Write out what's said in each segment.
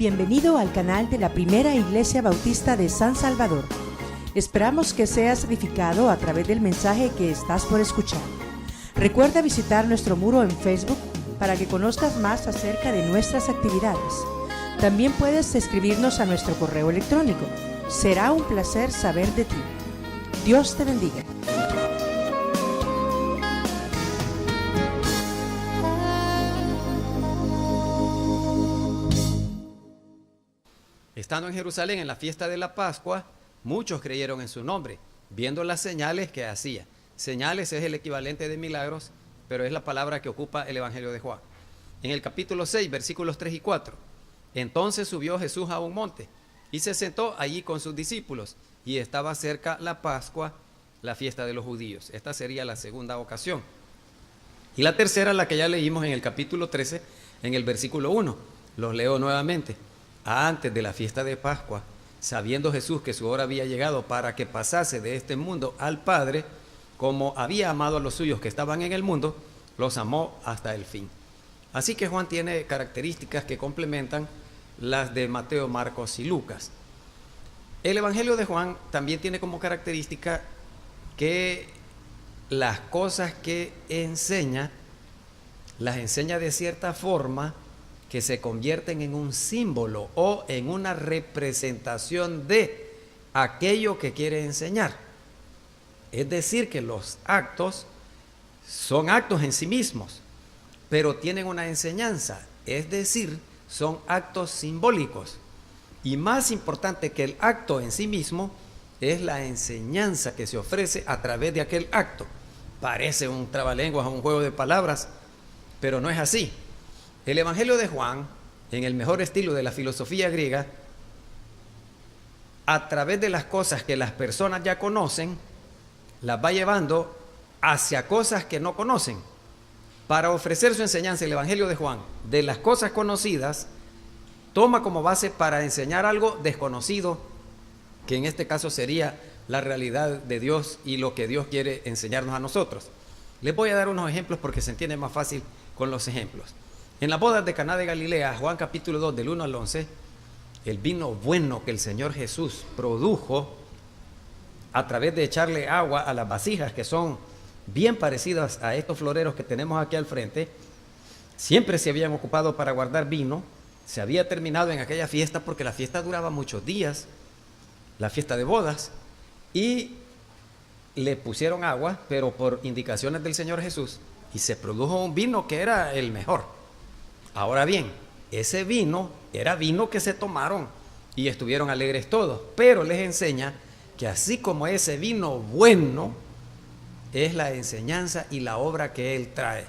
Bienvenido al canal de la Primera Iglesia Bautista de San Salvador. Esperamos que seas edificado a través del mensaje que estás por escuchar. Recuerda visitar nuestro muro en Facebook para que conozcas más acerca de nuestras actividades. También puedes escribirnos a nuestro correo electrónico. Será un placer saber de ti. Dios te bendiga. Estando en Jerusalén en la fiesta de la Pascua, muchos creyeron en su nombre, viendo las señales que hacía. Señales es el equivalente de milagros, pero es la palabra que ocupa el Evangelio de Juan. En el capítulo 6, versículos 3 y 4, entonces subió Jesús a un monte y se sentó allí con sus discípulos, y estaba cerca la Pascua, la fiesta de los judíos. Esta sería la segunda ocasión. Y la tercera, la que ya leímos en el capítulo 13, en el versículo 1. Los leo nuevamente. Antes de la fiesta de Pascua, sabiendo Jesús que su hora había llegado para que pasase de este mundo al Padre, como había amado a los suyos que estaban en el mundo, los amó hasta el fin. Así que Juan tiene características que complementan las de Mateo, Marcos y Lucas. El Evangelio de Juan también tiene como característica que las cosas que enseña, las enseña de cierta forma que se convierten en un símbolo o en una representación de aquello que quiere enseñar. Es decir, que los actos son actos en sí mismos, pero tienen una enseñanza, es decir, son actos simbólicos. Y más importante que el acto en sí mismo es la enseñanza que se ofrece a través de aquel acto. Parece un trabalenguas o un juego de palabras, pero no es así. El Evangelio de Juan, en el mejor estilo de la filosofía griega, a través de las cosas que las personas ya conocen, las va llevando hacia cosas que no conocen. Para ofrecer su enseñanza, el Evangelio de Juan, de las cosas conocidas, toma como base para enseñar algo desconocido, que en este caso sería la realidad de Dios y lo que Dios quiere enseñarnos a nosotros. Les voy a dar unos ejemplos porque se entiende más fácil con los ejemplos. En las bodas de Caná de Galilea, Juan capítulo 2, del 1 al 11, el vino bueno que el Señor Jesús produjo a través de echarle agua a las vasijas que son bien parecidas a estos floreros que tenemos aquí al frente, siempre se habían ocupado para guardar vino. Se había terminado en aquella fiesta porque la fiesta duraba muchos días, la fiesta de bodas, y le pusieron agua, pero por indicaciones del Señor Jesús, y se produjo un vino que era el mejor. Ahora bien, ese vino era vino que se tomaron y estuvieron alegres todos, pero les enseña que así como ese vino bueno es la enseñanza y la obra que él trae.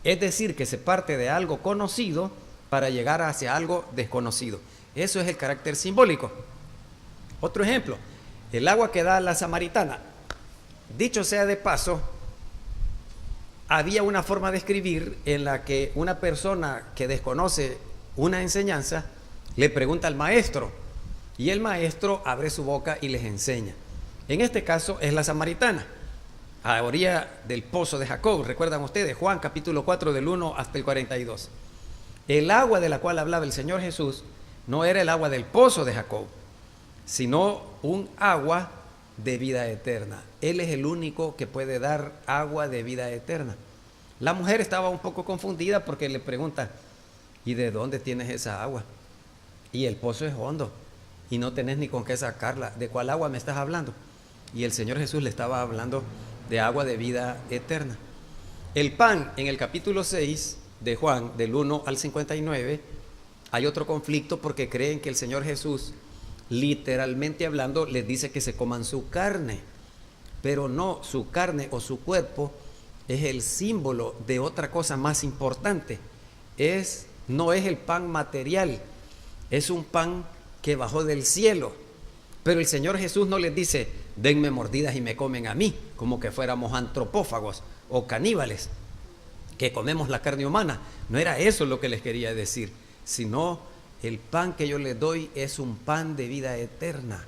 Es decir, que se parte de algo conocido para llegar hacia algo desconocido. Eso es el carácter simbólico. Otro ejemplo, el agua que da la samaritana. Dicho sea de paso, había una forma de escribir en la que una persona que desconoce una enseñanza le pregunta al maestro, y el maestro abre su boca y les enseña. En este caso es la samaritana, a la orilla del pozo de Jacob. Recuerdan ustedes, Juan capítulo 4 del 1 hasta el 42. El agua de la cual hablaba el Señor Jesús no era el agua del pozo de Jacob, sino un agua de vida eterna. Él es el único que puede dar agua de vida eterna. La mujer estaba un poco confundida porque le pregunta, ¿y de dónde tienes esa agua? Y el pozo es hondo y no tenés ni con qué sacarla. ¿De cuál agua me estás hablando? Y el Señor Jesús le estaba hablando de agua de vida eterna. El pan, en el capítulo 6 de Juan, del 1 al 59, hay otro conflicto porque creen que el Señor Jesús, literalmente hablando, les dice que se coman su carne, pero no, su carne o su cuerpo es el símbolo de otra cosa más importante. No es el pan material, es un pan que bajó del cielo. Pero el Señor Jesús no les dice, denme mordidas y me comen a mí, como que fuéramos antropófagos o caníbales, que comemos la carne humana. No era eso lo que les quería decir, sino el pan que yo les doy es un pan de vida eterna.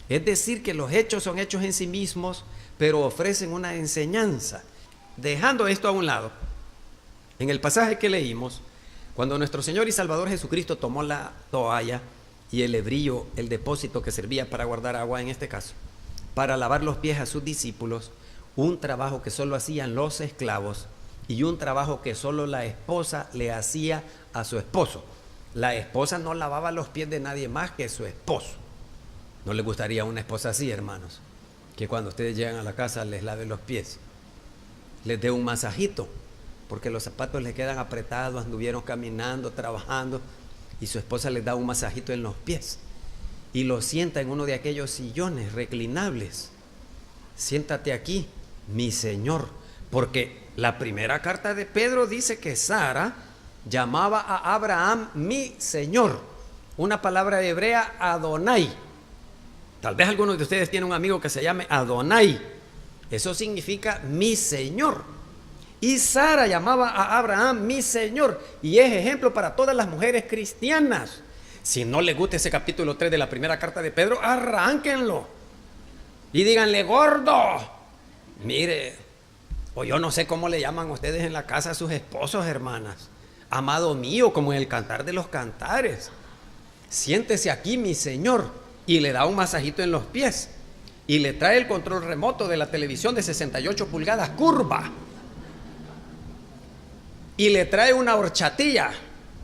Es decir, que los hechos son hechos en sí mismos, pero ofrecen una enseñanza. Dejando esto a un lado, en el pasaje que leímos, Cuando nuestro Señor y Salvador Jesucristo tomó la toalla y el hebrillo, el depósito que servía para guardar agua en este caso, para lavar los pies a sus discípulos, un trabajo que solo hacían los esclavos y un trabajo que solo la esposa le hacía a su esposo. La esposa no lavaba los pies de nadie más que su esposo. ¿No le gustaría a una esposa así, hermanos? Que cuando ustedes llegan a la casa les lave los pies, les dé un masajito, porque los zapatos les quedan apretados, anduvieron caminando, trabajando, y su esposa les da un masajito en los pies y lo sienta en uno de aquellos sillones reclinables. Siéntate aquí, mi Señor, porque la primera carta de Pedro dice que Sara llamaba a Abraham mi Señor, una palabra hebrea Adonai. Tal vez algunos de ustedes tienen un amigo que se llame Adonai, eso significa mi Señor. Y Sara llamaba a Abraham mi Señor, y es ejemplo para todas las mujeres cristianas. Si no les gusta ese capítulo 3 de la primera carta de Pedro, arránquenlo y díganle: gordo, mire, o yo no sé cómo le llaman ustedes en la casa a sus esposos, hermanas, amado mío, como en el Cantar de los Cantares, siéntese aquí, mi Señor, y le da un masajito en los pies y le trae el control remoto de la televisión de 68 pulgadas curva y le trae una horchatilla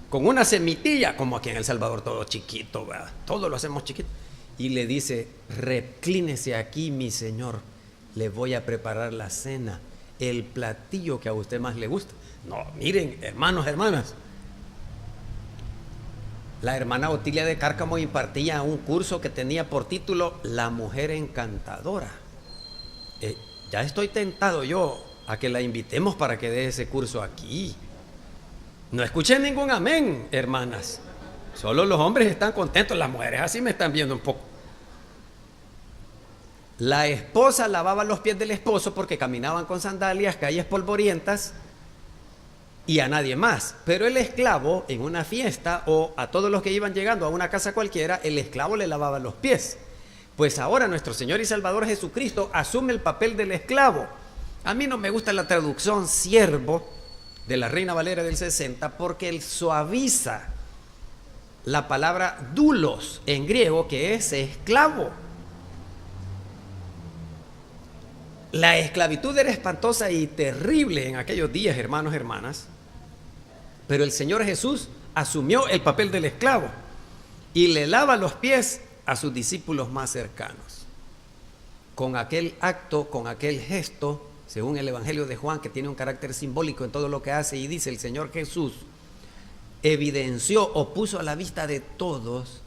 con una semitilla, como aquí en El Salvador todo chiquito, ¿verdad? Todo lo hacemos chiquito, y le dice: reclínese aquí, mi Señor, le voy a preparar la cena, el platillo que a usted más le gusta. No, miren, hermanos, hermanas, la hermana Otilia de Cárcamo impartía un curso que tenía por título La Mujer Encantadora. Ya estoy tentado yo a que la invitemos para que dé ese curso aquí. No escuché ningún amén, hermanas. Solo los hombres están contentos, las mujeres así me están viendo un poco. La esposa lavaba los pies del esposo porque caminaban con sandalias, calles polvorientas, y a nadie más. Pero el esclavo, en una fiesta o a todos los que iban llegando a una casa cualquiera, el esclavo le lavaba los pies. Pues ahora nuestro Señor y Salvador Jesucristo asume el papel del esclavo. A mí no me gusta la traducción siervo de la Reina Valera del 60 porque él suaviza la palabra doulos en griego, que es esclavo. La esclavitud era espantosa y terrible en aquellos días, hermanos, hermanas, pero el Señor Jesús asumió el papel del esclavo y le lava los pies a sus discípulos más cercanos. Con aquel acto, con aquel gesto, según el Evangelio de Juan, que tiene un carácter simbólico en todo lo que hace, y dice: el Señor Jesús evidenció o puso a la vista de todos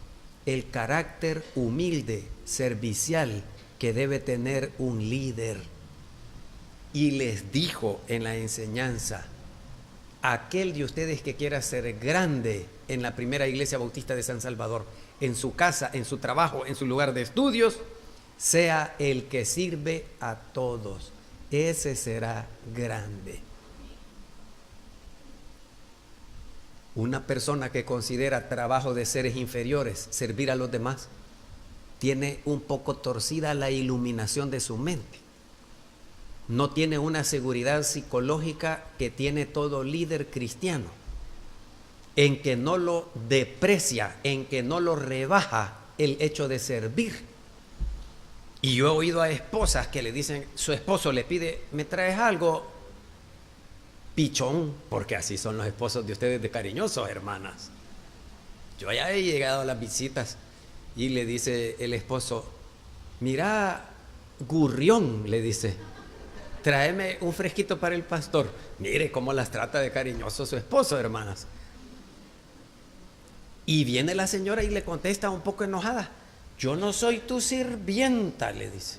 el carácter humilde, servicial, que debe tener un líder. Y les dijo en la enseñanza: aquel de ustedes que quiera ser grande en la primera iglesia bautista de San Salvador, en su casa, en su trabajo, en su lugar de estudios, sea el que sirve a todos. Ese será grande. Una persona que considera trabajo de seres inferiores servir a los demás, tiene un poco torcida la iluminación de su mente. No tiene una seguridad psicológica que tiene todo líder cristiano, en que no lo deprecia, en que no lo rebaja el hecho de servir. Y yo he oído a esposas que le dicen, su esposo le pide: ¿me traes algo, pichón? Porque así son los esposos de ustedes de cariñosos, hermanas. Yo ya he llegado a las visitas y le dice el esposo: mira, gurrión, le dice, tráeme un fresquito para el pastor. Mire cómo las trata de cariñoso su esposo, hermanas. Y viene la señora y le contesta un poco enojada: yo no soy tu sirvienta, le dice.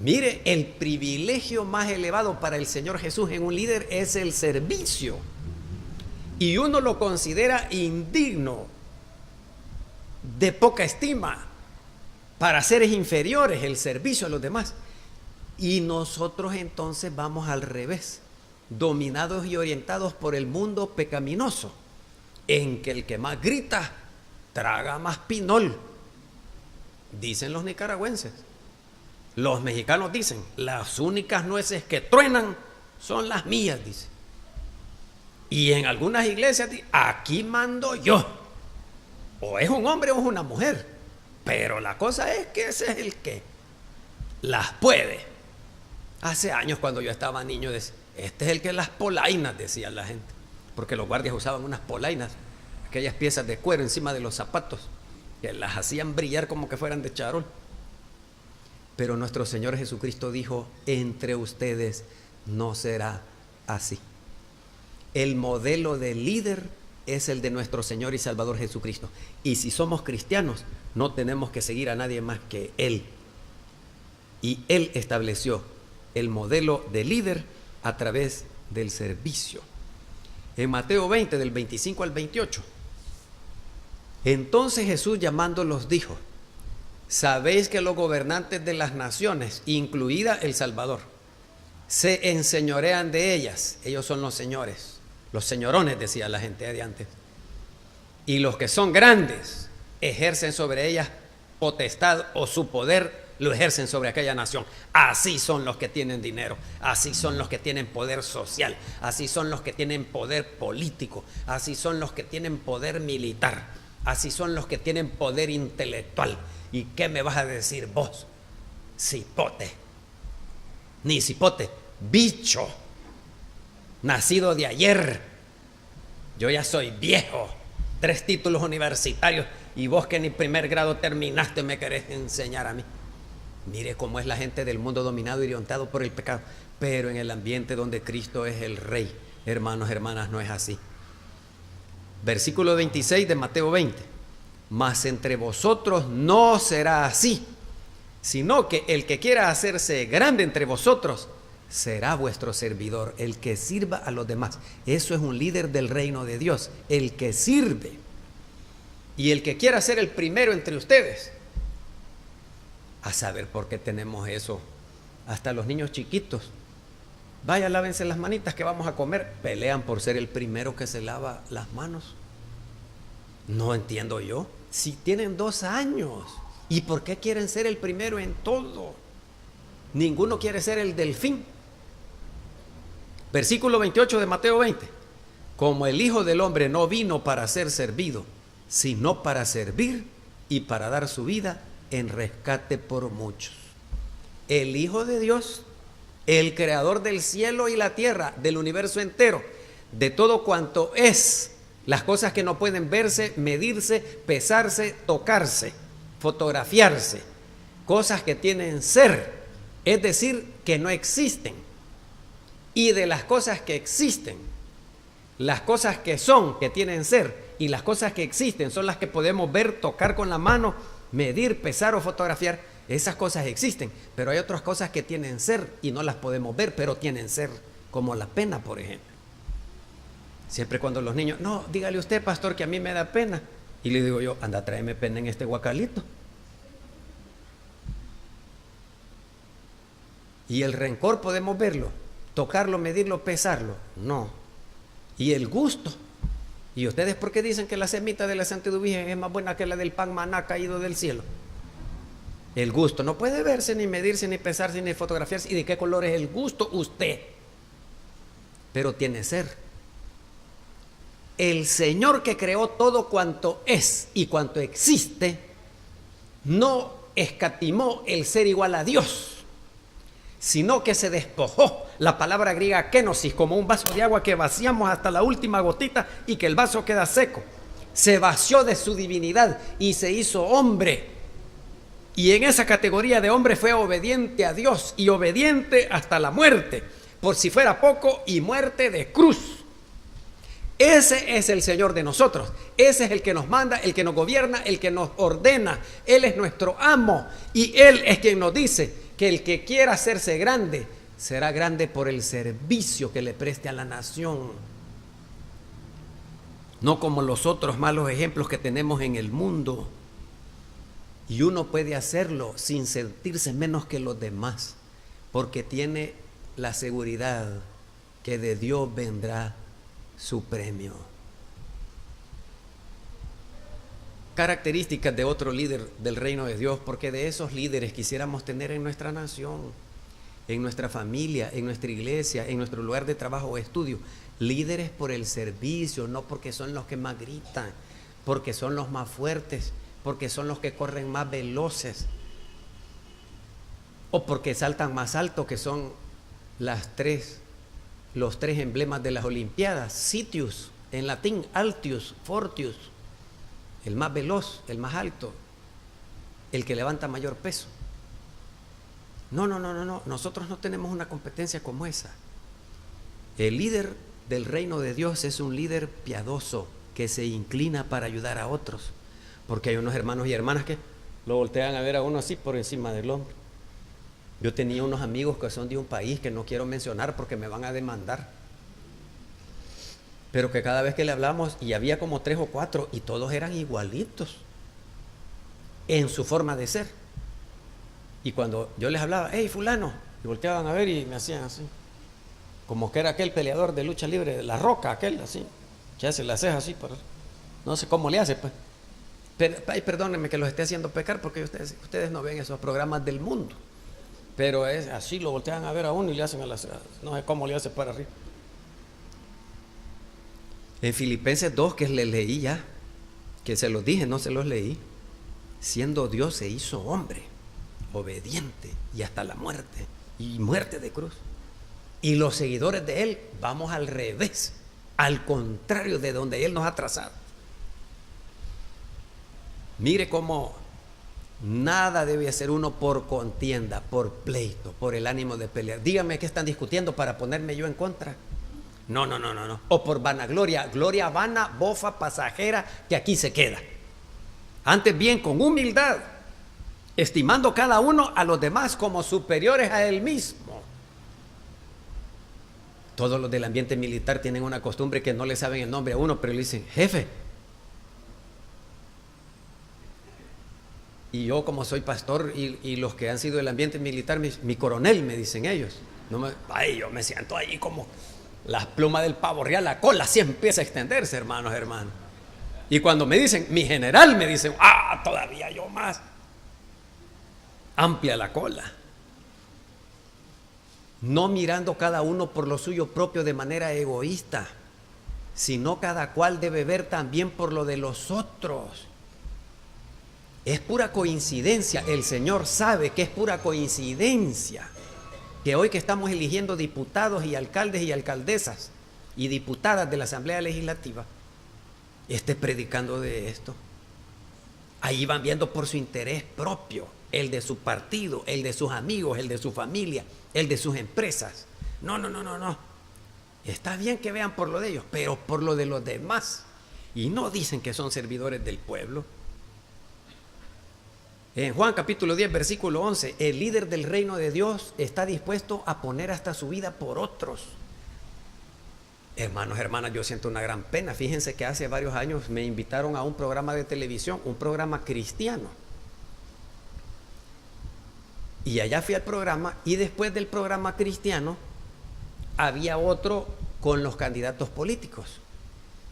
Mire, el privilegio más elevado para el Señor Jesús en un líder es el servicio. Y uno lo considera indigno, de poca estima, para seres inferiores, el servicio a los demás. Y nosotros entonces vamos al revés, dominados y orientados por el mundo pecaminoso, en que el que más grita traga más pinol, dicen los nicaragüenses. Los mexicanos dicen: las únicas nueces que truenan son las mías, dice. Y en algunas iglesias, aquí mando yo. O es un hombre o es una mujer. Pero la cosa es que ese es el que las puede. Hace años, cuando yo estaba niño, este es el que las polainas, decía la gente. Porque los guardias usaban unas polainas, aquellas piezas de cuero encima de los zapatos, que las hacían brillar como que fueran de charol. Pero nuestro Señor Jesucristo dijo: entre ustedes no será así. El modelo de líder es el de nuestro Señor y Salvador Jesucristo. Y si somos cristianos, no tenemos que seguir a nadie más que Él. Y Él estableció el modelo de líder a través del servicio. En Mateo 20, del 25 al 28. Entonces Jesús, llamándolos, dijo: sabéis que los gobernantes de las naciones, incluida El Salvador, se enseñorean de ellas. Ellos son los señores, los señorones, decía la gente de antes. Y los que son grandes ejercen sobre ellas potestad, o su poder lo ejercen sobre aquella nación. Así son los que tienen dinero, así son los que tienen poder social, así son los que tienen poder político, así son los que tienen poder militar, así son los que tienen poder intelectual. ¿Y qué me vas a decir vos, cipote? Ni cipote, bicho, nacido de ayer. Yo ya soy viejo, 3 títulos universitarios, y vos que ni primer grado terminaste me querés enseñar a mí. Mire cómo es la gente del mundo dominado y orientado por el pecado. Pero en el ambiente donde Cristo es el Rey, hermanos, hermanas, no es así. Versículo 26 de Mateo 20. Mas entre vosotros no será así, sino que el que quiera hacerse grande entre vosotros será vuestro servidor, el que sirva a los demás. Eso es un líder del reino de Dios, el que sirve. Y el que quiera ser el primero entre ustedes. A saber por qué tenemos eso. Hasta los niños chiquitos: vaya, lávense las manitas que vamos a comer. Pelean por ser el primero que se lava las manos. No entiendo yo. Si tienen 2 años, ¿y por qué quieren ser el primero en todo? Ninguno quiere ser el delfín. Versículo 28 de Mateo 20. Como el Hijo del Hombre no vino para ser servido, sino para servir y para dar su vida en rescate por muchos. El Hijo de Dios, el creador del cielo y la tierra, del universo entero, de todo cuanto es, las cosas que no pueden verse, medirse, pesarse, tocarse, fotografiarse, cosas que tienen ser, es decir, que no existen. Y de las cosas que existen, las cosas que son, que tienen ser, y las cosas que existen son las que podemos ver, tocar con la mano, medir, pesar o fotografiar. Esas cosas existen, pero hay otras cosas que tienen ser y no las podemos ver, pero tienen ser, como la pena, por ejemplo. Siempre cuando los niños: no, dígale usted, pastor, que a mí me da pena. Y le digo yo: anda, tráeme pena en este guacalito. Y el rencor podemos verlo, tocarlo, medirlo, pesarlo. No. Y el gusto. ¿Y ustedes por qué dicen que la semita de la Santa Virgen es más buena que la del pan maná caído del cielo? El gusto no puede verse, ni medirse, ni pesarse, ni fotografiarse. ¿Y de qué color es el gusto? Usted. Pero tiene ser. El Señor que creó todo cuanto es y cuanto existe, no escatimó el ser igual a Dios, sino que se despojó. La palabra griega kenosis, como un vaso de agua que vaciamos hasta la última gotita y que el vaso queda seco. Se vació de su divinidad y se hizo hombre. Y en esa categoría de hombre fue obediente a Dios, y obediente hasta la muerte, por si fuera poco, y muerte de cruz. Ese es el Señor de nosotros. Ese es el que nos manda, el que nos gobierna, el que nos ordena. Él es nuestro amo, y Él es quien nos dice que el que quiera hacerse grande será grande por el servicio que le preste a la nación. No como los otros malos ejemplos que tenemos en el mundo. Y uno puede hacerlo sin sentirse menos que los demás, porque tiene la seguridad que de Dios vendrá su premio. Características de otro líder del reino de Dios, porque de esos líderes quisiéramos tener en nuestra nación. en nuestra familia, en nuestra iglesia, en nuestro lugar de trabajo o estudio. Líderes por el servicio, no porque son los que más gritan, porque son los más fuertes, porque son los que corren más veloces, o porque saltan más alto, que son los tres emblemas de las Olimpiadas. Citius, en latín, Altius, Fortius, el más veloz, el más alto, el que levanta mayor peso. No, nosotros no tenemos una competencia como esa. El líder del reino de Dios es un líder piadoso que se inclina para ayudar a otros, porque hay unos hermanos y hermanas que lo voltean a ver a uno así por encima del hombro. Yo tenía unos amigos que son de un país que no quiero mencionar porque me van a demandar, pero que cada vez que le hablamos, y había como 3 o 4 y todos eran igualitos en su forma de ser, y cuando yo les hablaba, hey fulano, y volteaban a ver y me hacían así, como que era aquel peleador de lucha libre, La Roca, aquel así, que hace las cejas así, pero no sé cómo le hace, pues. Pero, ay, perdónenme que los esté haciendo pecar, porque ustedes no ven esos programas del mundo, pero es así, lo voltean a ver a uno y le hacen a las cejas, no sé cómo le hace para arriba. En Filipenses 2, que le leí ya, que se los dije, no se los leí, siendo Dios se hizo hombre, obediente y hasta la muerte, y muerte de cruz. Y los seguidores de Él vamos al revés, al contrario de donde Él nos ha trazado. Mire cómo nada debe hacer uno por contienda, por pleito, por el ánimo de pelear. Díganme qué están discutiendo para ponerme yo en contra. No. O por vanagloria, gloria vana, bofa, pasajera, que aquí se queda. Antes bien, con humildad, estimando cada uno a los demás como superiores a él mismo. Todos los del ambiente militar tienen una costumbre que no le saben el nombre a uno, pero le dicen, jefe. Y yo, como soy pastor, y los que han sido del ambiente militar, mi coronel, me dicen ellos. Yo me siento ahí como las plumas del pavo real, la cola así empieza a extenderse, hermanos. Y cuando me dicen, mi general, me dicen, todavía yo más. Amplia la cola. No mirando cada uno por lo suyo propio de manera egoísta, sino cada cual debe ver también por lo de los otros. Es pura coincidencia, el Señor sabe que es pura coincidencia que hoy que estamos eligiendo diputados y alcaldes y alcaldesas y diputadas de la Asamblea Legislativa, esté predicando de esto. Ahí van viendo por su interés propio, el de su partido, el de sus amigos, el de su familia, el de sus empresas. No. Está bien que vean por lo de ellos, pero por lo de los demás. Y no dicen que son servidores del pueblo. En Juan capítulo 10, versículo 11, el líder del reino de Dios está dispuesto a poner hasta su vida por otros. Hermanos, hermanas, yo siento una gran pena. Fíjense que hace varios años me invitaron a un programa de televisión, un programa cristiano. Y allá fui al programa, y después del programa cristiano había otro con los candidatos políticos.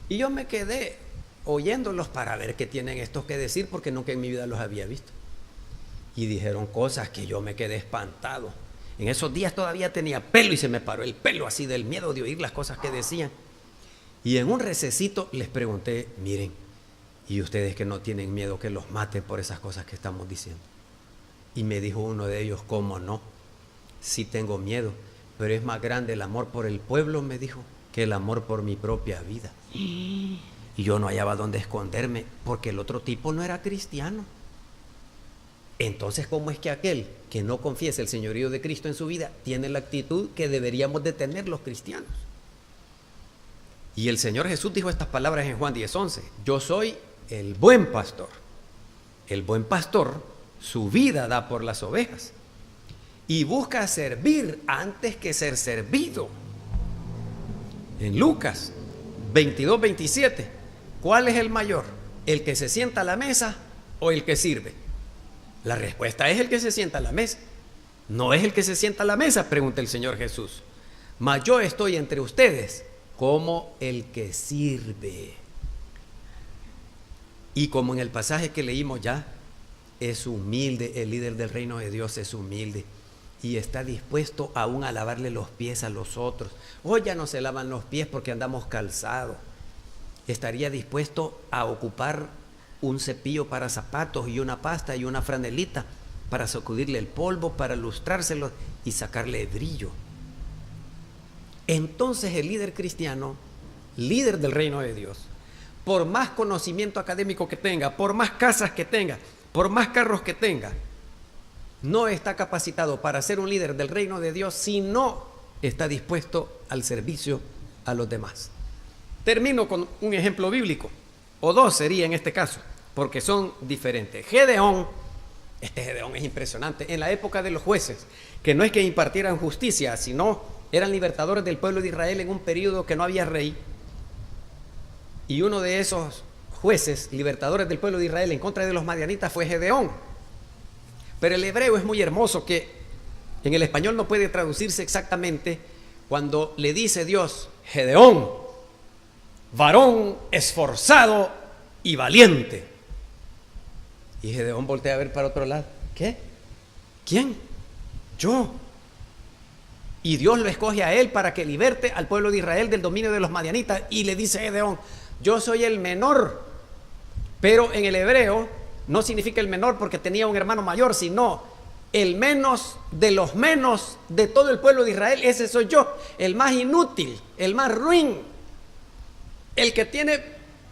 Y yo me quedé oyéndolos para ver qué tienen estos que decir, porque nunca en mi vida los había visto. Y dijeron cosas que yo me quedé espantado. En esos días todavía tenía pelo y se me paró el pelo así del miedo de oír las cosas que decían. Y en un recesito les pregunté, miren, ¿y ustedes que no tienen miedo que los maten por esas cosas que estamos diciendo? Y me dijo uno de ellos, ¿cómo no? Sí tengo miedo, pero es más grande el amor por el pueblo, me dijo, que el amor por mi propia vida. Y yo no hallaba dónde esconderme, porque el otro tipo no era cristiano. Entonces, ¿cómo es que aquel que no confiesa el señorío de Cristo en su vida tiene la actitud que deberíamos de tener los cristianos? Y el Señor Jesús dijo estas palabras en Juan 10:11: yo soy el buen pastor. El buen pastor su vida da por las ovejas y busca servir antes que ser servido. En Lucas 22:27, ¿cuál es el mayor? ¿El que se sienta a la mesa o el que sirve? La respuesta es el que se sienta a la mesa. No es el que se sienta a la mesa, pregunta el Señor Jesús. Mas yo estoy entre ustedes como el que sirve. Y como en el pasaje que leímos ya, es humilde, el líder del reino de Dios es humilde. y está dispuesto aún a lavarle los pies a los otros. Hoy ya no se lavan los pies porque andamos calzados. Estaría dispuesto a ocupar un cepillo para zapatos y una pasta y una franelita para sacudirle el polvo, para lustrárselo y sacarle brillo. Entonces el líder cristiano, líder del reino de Dios, por más conocimiento académico que tenga, por más casas que tenga, por más carros que tenga, no está capacitado para ser un líder del reino de Dios si no está dispuesto al servicio a los demás. Termino con un ejemplo bíblico, o dos sería en este caso, porque son diferentes. Gedeón, este Gedeón es impresionante, en la época de los jueces, que no es que impartieran justicia, sino eran libertadores del pueblo de Israel en un periodo que no había rey, y uno de esos jueces, libertadores del pueblo de Israel en contra de los madianitas fue Gedeón. Pero el hebreo es muy hermoso, que en el español no puede traducirse exactamente cuando le dice Dios, Gedeón, varón esforzado y valiente. Y Gedeón voltea a ver para otro lado. ¿Qué? ¿Quién? Yo. Y Dios lo escoge a él para que liberte al pueblo de Israel del dominio de los madianitas. Y le dice a Gedeón, yo soy el menor. Pero en el hebreo no significa el menor porque tenía un hermano mayor, sino el menos de los menos de todo el pueblo de Israel. Ese soy yo, el más inútil, el más ruin, el que tiene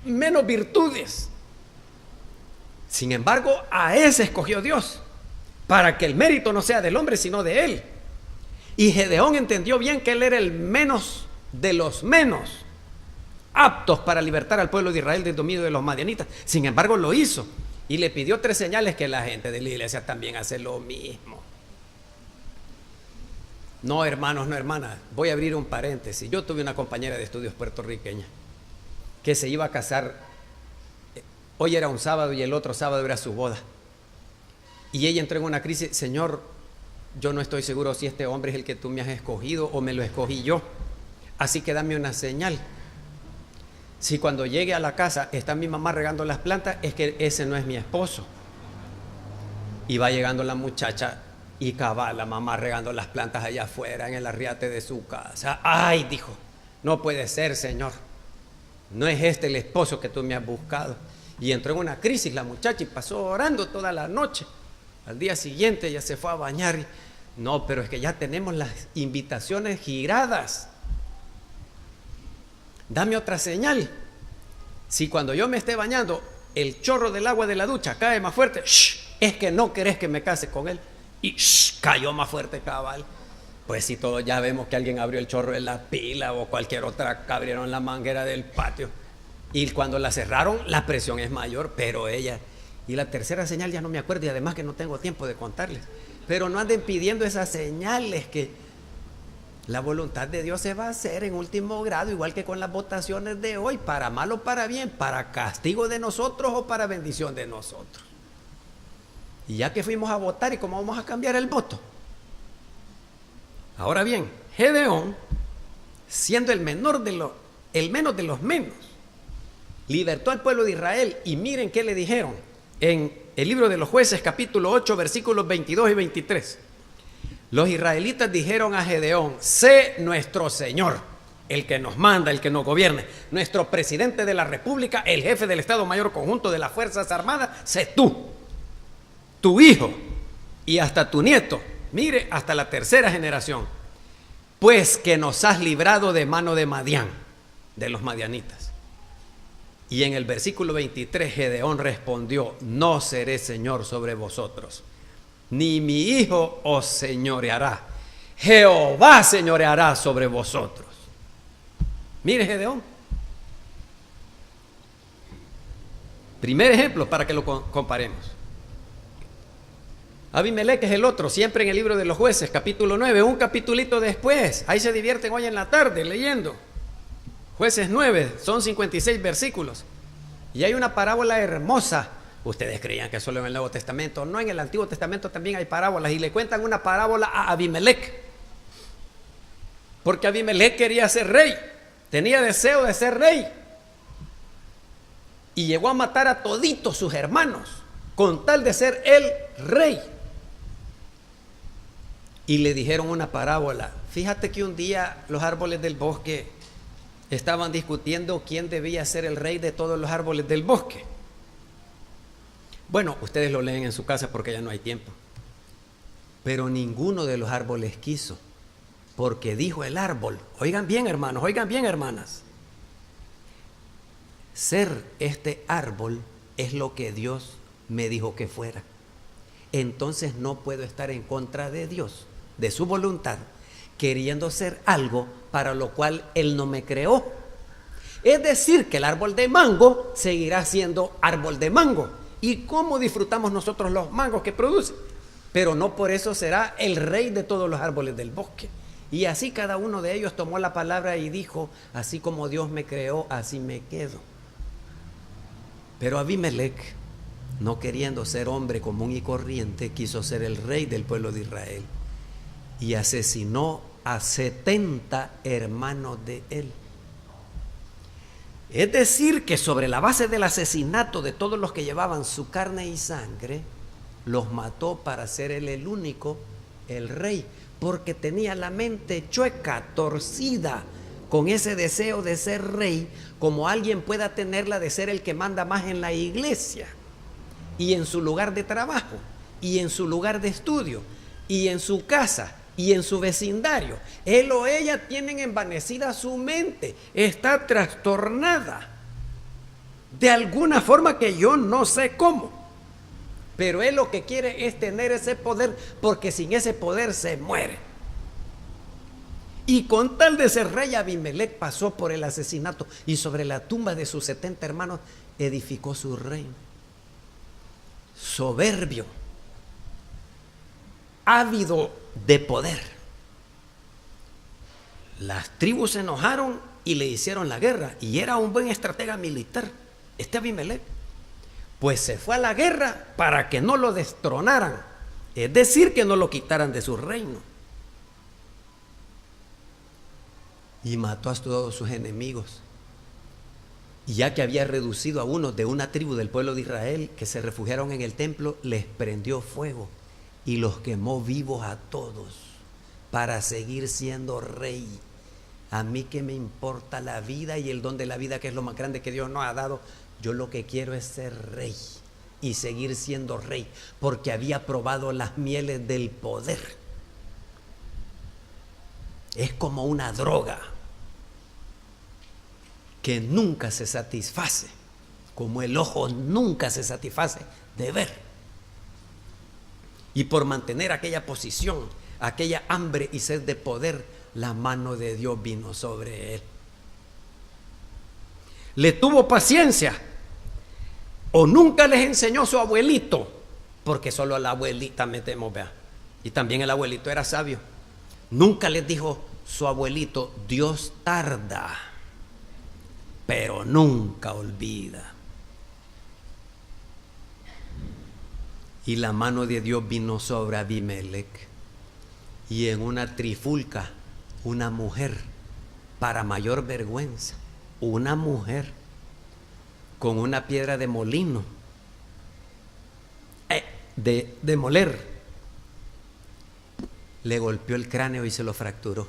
menos virtudes. Sin embargo, a ese escogió Dios, para que el mérito no sea del hombre, sino de él. Y Gedeón entendió bien que él era el menos de los menos aptos para libertar al pueblo de Israel del dominio de los madianitas. Sin embargo, lo hizo y le pidió 3 señales que la gente de la iglesia también hace lo mismo. No, hermanos, no, hermanas, voy a abrir un paréntesis. Yo tuve una compañera de estudios puertorriqueña que se iba a casar. Hoy era un sábado y el otro sábado era su boda. Y ella entró en una crisis. Señor, yo no estoy seguro si este hombre es el que tú me has escogido o me lo escogí yo. Así que dame una señal. Si cuando llegue a la casa está mi mamá regando las plantas, es que ese no es mi esposo. Y va llegando la muchacha y cabal, la mamá regando las plantas allá afuera en el arriate de su casa. Ay, dijo, no puede ser, Señor. No es este el esposo que tú me has buscado. Y entró en una crisis la muchacha y pasó orando toda la noche. Al día siguiente ella se fue a bañar y, no, pero es que ya tenemos las invitaciones giradas. Dame otra señal. Si cuando yo me esté bañando el chorro del agua de la ducha cae más fuerte, es que no querés que me case con él. Y cayó más fuerte, cabal. Pues si todos ya vemos que alguien abrió el chorro de la pila o cualquier otra, abrieron la manguera del patio. Y cuando la cerraron, la presión es mayor, pero ella... Y la tercera señal ya no me acuerdo y además que no tengo tiempo de contarles. Pero no anden pidiendo esas señales, que la voluntad de Dios se va a hacer en último grado, igual que con las votaciones de hoy, para mal o para bien, para castigo de nosotros o para bendición de nosotros. Y ya que fuimos a votar, ¿y cómo vamos a cambiar el voto? Ahora bien, Gedeón, siendo el menos de los menos, libertó al pueblo de Israel. Y miren qué le dijeron en el libro de los Jueces, capítulo 8, versículos 22 y 23. Los israelitas dijeron a Gedeón, sé nuestro Señor, el que nos manda, el que nos gobierne, nuestro presidente de la república, el jefe del Estado Mayor Conjunto de las Fuerzas Armadas, sé tú, tu hijo y hasta tu nieto, mire, hasta la tercera generación, pues que nos has librado de mano de Madián, de los madianitas. Y en el versículo 23 Gedeón respondió, no seré señor sobre vosotros, ni mi hijo os señoreará, Jehová señoreará sobre vosotros. Mire Gedeón. Primer ejemplo para que lo comparemos. Abimelech es el otro, siempre en el libro de los Jueces, capítulo 9, un capitulito después. Ahí se divierten hoy en la tarde leyendo. Jueces 9, son 56 versículos. Y hay una parábola hermosa. Ustedes creían que solo en el Nuevo Testamento. No, en el Antiguo Testamento también hay parábolas. Y le cuentan una parábola a Abimelech. Porque Abimelech quería ser rey. Tenía deseo de ser rey. Y llegó a matar a toditos sus hermanos con tal de ser él rey. y le dijeron una parábola. Fíjate que un día los árboles del bosque estaban discutiendo quién debía ser el rey de todos los árboles del bosque. Bueno, ustedes lo leen en su casa porque ya no hay tiempo. Pero ninguno de los árboles quiso, porque dijo el árbol, oigan bien hermanos, oigan bien hermanas, ser este árbol es lo que Dios me dijo que fuera. Entonces no puedo estar en contra de Dios, de su voluntad, queriendo ser algo para lo cual Él no me creó. Es decir, que el árbol de mango seguirá siendo árbol de mango. ¿Y cómo disfrutamos nosotros los mangos que produce? Pero no por eso será el rey de todos los árboles del bosque. Y así cada uno de ellos tomó la palabra y dijo, así como Dios me creó, así me quedo. Pero Abimelec, no queriendo ser hombre común y corriente, quiso ser el rey del pueblo de Israel y asesinó a 70 hermanos de él. Es decir, que sobre la base del asesinato de todos los que llevaban su carne y sangre, los mató para ser él el único, el rey, porque tenía la mente chueca, torcida, con ese deseo de ser rey, como alguien pueda tenerla de ser el que manda más en la iglesia, y en su lugar de trabajo, y en su lugar de estudio, y en su casa, y en su vecindario. Él o ella tienen envanecida su mente, está trastornada, de alguna forma que yo no sé cómo. Pero él lo que quiere es tener ese poder, porque sin ese poder se muere. Y con tal de ser rey, Abimelec pasó por el asesinato y sobre la tumba de sus 70 hermanos edificó su reino. Soberbio, ávido de poder. Las tribus se enojaron y le hicieron la guerra, y era un buen estratega militar este Abimelec. Pues se fue a la guerra para que no lo destronaran, es decir, que no lo quitaran de su reino. Y mató a todos sus enemigos. Y ya que había reducido a unos de una tribu del pueblo de Israel que se refugiaron en el templo, les prendió fuego y los quemó vivos a todos para seguir siendo rey. A mí que me importa la vida y el don de la vida, que es lo más grande que Dios nos ha dado. Yo lo que quiero es ser rey y seguir siendo rey, porque había probado las mieles del poder. Es como una droga que nunca se satisface, como el ojo nunca se satisface de ver. Y por mantener aquella posición, aquella hambre y sed de poder, la mano de Dios vino sobre él. Le tuvo paciencia. O nunca les enseñó su abuelito, porque solo a la abuelita metemos, vea. Y también el abuelito era sabio. Nunca les dijo su abuelito, Dios tarda, pero nunca olvida. Y la mano de Dios vino sobre Abimelec, y en una trifulca, una mujer, para mayor vergüenza, una mujer con una piedra de molino, de moler, le golpeó el cráneo y se lo fracturó.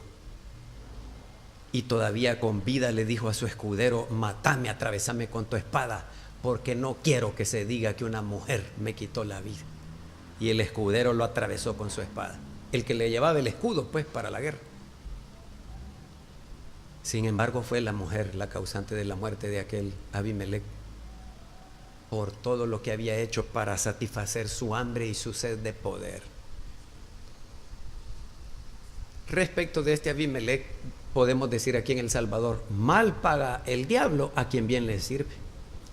Y todavía con vida le dijo a su escudero, matame, atravesame con tu espada, porque no quiero que se diga que una mujer me quitó la vida. Y el escudero lo atravesó con su espada, el que le llevaba el escudo pues para la guerra. Sin embargo, fue la mujer la causante de la muerte de aquel Abimelec, por todo lo que había hecho para satisfacer su hambre y su sed de poder. Respecto de este Abimelec, podemos decir aquí en El Salvador, mal paga el diablo a quien bien le sirve.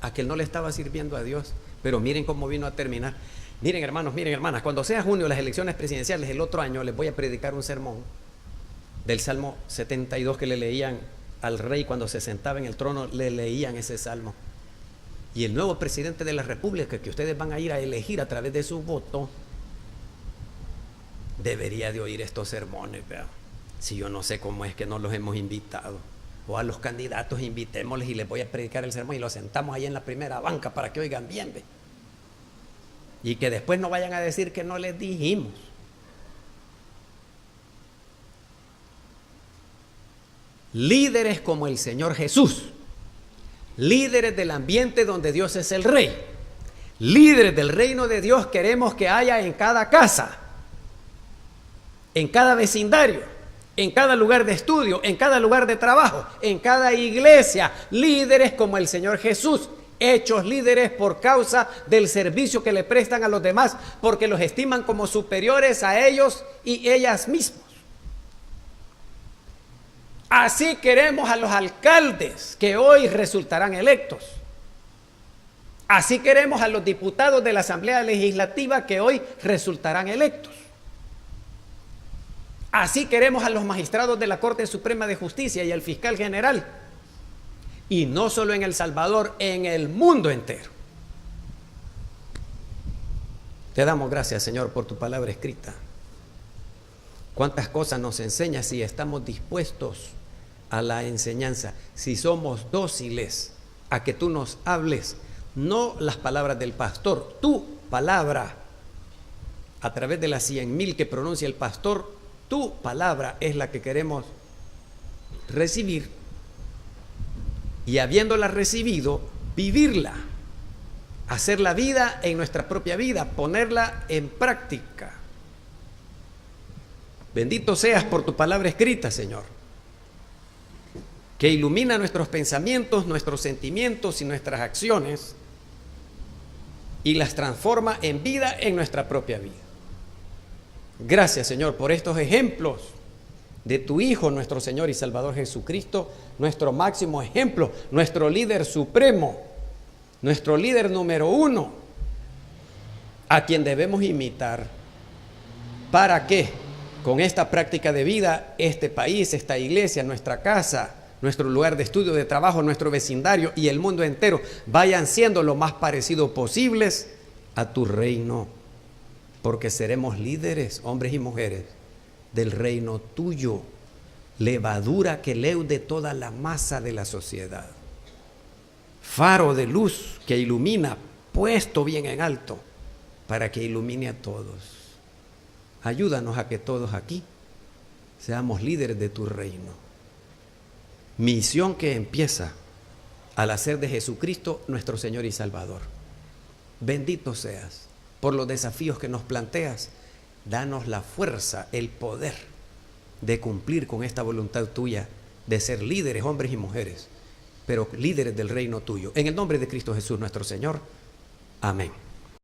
Aquel no le estaba sirviendo a Dios, pero miren cómo vino a terminar. Miren hermanos, miren hermanas, cuando sea junio las elecciones presidenciales el otro año, les voy a predicar un sermón del Salmo 72 que le leían al rey cuando se sentaba en el trono, le leían ese salmo. Y el nuevo presidente de la República que ustedes van a ir a elegir a través de su voto debería de oír estos sermones, ¿verdad? Si yo no sé cómo es que no los hemos invitado. O a los candidatos invitémosles y les voy a predicar el sermón y los sentamos ahí en la primera banca para que oigan bien, ¿ve? Y que después no vayan a decir que no les dijimos. líderes como el Señor Jesús, líderes del ambiente donde Dios es el Rey, líderes del reino de Dios queremos que haya en cada casa, en cada vecindario, en cada lugar de estudio, en cada lugar de trabajo, en cada iglesia, líderes como el Señor Jesús, hechos líderes por causa del servicio que le prestan a los demás, porque los estiman como superiores a ellos y ellas mismos. Así queremos a los alcaldes que hoy resultarán electos. Así queremos a los diputados de la Asamblea Legislativa que hoy resultarán electos. Así queremos a los magistrados de la Corte Suprema de Justicia y al fiscal general. Y no solo en El Salvador, en el mundo entero. Te damos gracias, Señor, por tu palabra escrita. Cuántas cosas nos enseñas si estamos dispuestos a la enseñanza, si somos dóciles a que tú nos hables, no las palabras del pastor, tu palabra, a través de las 100,000 que pronuncia el pastor, tu palabra es la que queremos recibir y habiéndola recibido, vivirla, hacer la vida en nuestra propia vida, ponerla en práctica. Bendito seas por tu palabra escrita, Señor, que ilumina nuestros pensamientos, nuestros sentimientos y nuestras acciones y las transforma en vida en nuestra propia vida. Gracias, Señor, por estos ejemplos de tu Hijo, nuestro Señor y Salvador Jesucristo, nuestro máximo ejemplo, nuestro líder supremo, nuestro líder número 1, a quien debemos imitar para que con esta práctica de vida este país, esta iglesia, nuestra casa, nuestro lugar de estudio, de trabajo, nuestro vecindario y el mundo entero vayan siendo lo más parecidos posibles a tu reino, porque seremos líderes, hombres y mujeres, del reino tuyo, levadura que leude toda la masa de la sociedad, faro de luz que ilumina, puesto bien en alto, para que ilumine a todos. Ayúdanos a que todos aquí seamos líderes de tu reino. Misión que empieza al hacer de Jesucristo nuestro Señor y Salvador. Bendito seas por los desafíos que nos planteas. Danos la fuerza, el poder de cumplir con esta voluntad tuya de ser líderes, hombres y mujeres, pero líderes del reino tuyo. En el nombre de Cristo Jesús nuestro Señor. Amén.